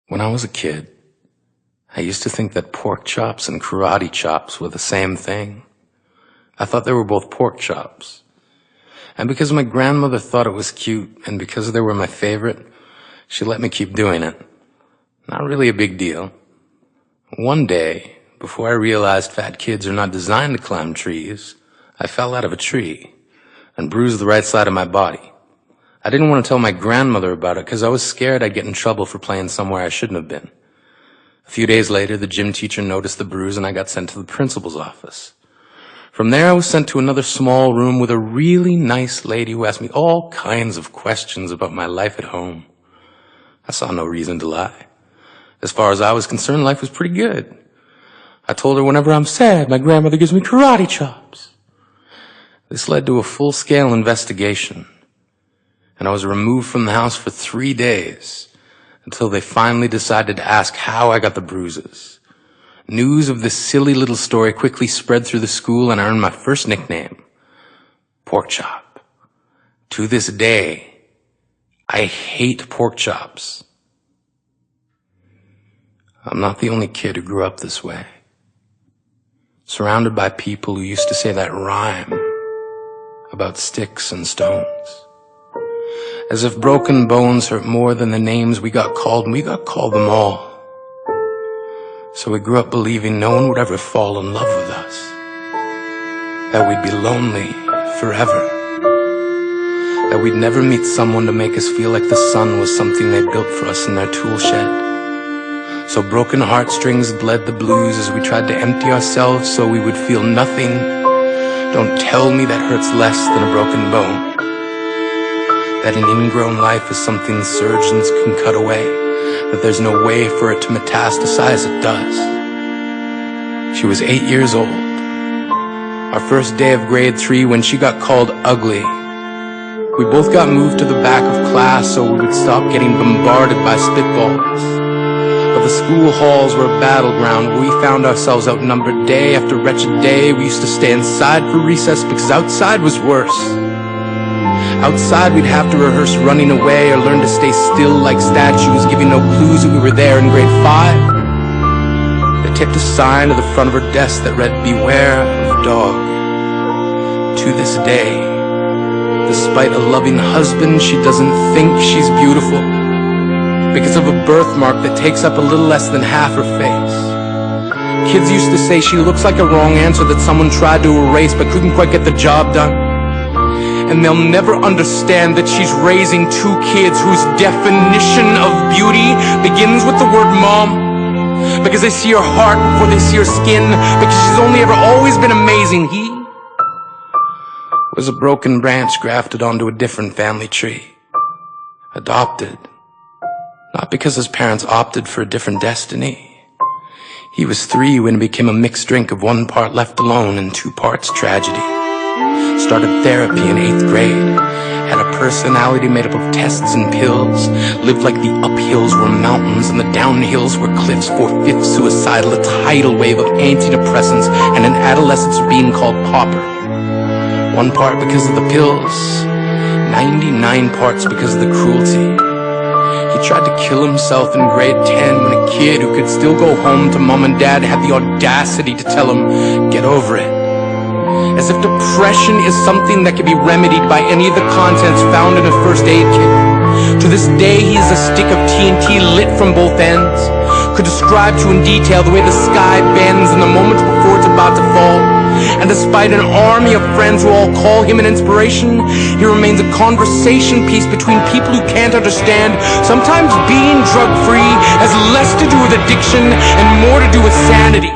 When I was a kid, I used to think that pork chops and karate chops were the same thing. I thought they were both pork chops. And because my grandmother thought it was cute, and because they were my favorite, she let me keep doing it. Not really a big deal. One day, before I realized fat kids are not designed to climb trees, I fell out of a tree and bruised the right side of my body. I didn't want to tell my grandmother about it because I was scared I'd get in trouble for playing somewhere I shouldn't have been. A few days later, the gym teacher noticed the bruise and I got sent to the principal's office. From there, I was sent to another small room with a really nice lady who asked me all kinds of questions about my life at home. I saw no reason to lie. As far as I was concerned, life was pretty good. I told her whenever I'm sad, my grandmother gives me karate chops. This led to a full-scale investigation, and I was removed from the house for 3 days until they finally decided to ask how I got the bruises. News of this silly little story quickly spread through the school, and I earned my first nickname, Pork Chop. To this day, I hate pork chops. I'm not the only kid who grew up this way, surrounded by people who used to say that rhyme about sticks and stones. As if broken bones hurt more than the names we got called, and we got called them all. So we grew up believing no one would ever fall in love with us, that we'd be lonely forever, that we'd never meet someone to make us feel like the sun was something they built for us in their tool shed. So broken heartstrings bled the blues as we tried to empty ourselves so we would feel nothing. Don't tell me that hurts less than a broken bone. That an ingrown life is something surgeons can cut away, that there's no way for it to metastasize, it does. She was 8 years old. Our first day of grade 3 when she got called ugly. We both got moved to the back of class so we would stop getting bombarded by spitballs. But the school halls were a battleground where we found ourselves outnumbered day after wretched day. We used to stay inside for recess because outside was worse. Outside we'd have to rehearse running away or learn to stay still like statues, giving no clues that we were there in grade 5. They taped a sign to the front of her desk that read, "Beware of dog." To this day, despite a loving husband, she doesn't think she's beautiful because of a birthmark that takes up a little less than half her face. Kids used to say she looks like a wrong answer that someone tried to erase but couldn't quite get the job done. And they'll never understand that she's raising 2 kids whose definition of beauty begins with the word mom. Because they see her heart before they see her skin. Because she's only ever always been amazing. He was a broken branch grafted onto a different family tree. Adopted. Not because his parents opted for a different destiny. He was 3 when it became a mixed drink of 1 part left alone and 2 parts tragedy. Started therapy in 8th grade, had a personality made up of tests and pills, lived like the uphills were mountains and the downhills were cliffs, 4/5 suicidal, a tidal wave of antidepressants, and an adolescence being called pauper. 1 part because of the pills, 99 parts because of the cruelty. He tried to kill himself in grade 10 when a kid who could still go home to mom and dad had the audacity to tell him, "Get over it." As if depression is something that can be remedied by any of the contents found in a first aid kit. To this day, he is a stick of TNT lit from both ends. Could describe to you in detail the way the sky bends in the moments before it's about to fall. And despite an army of friends who all call him an inspiration, he remains a conversation piece between people who can't understand. Sometimes being drug-free has less to do with addiction and more to do with sanity.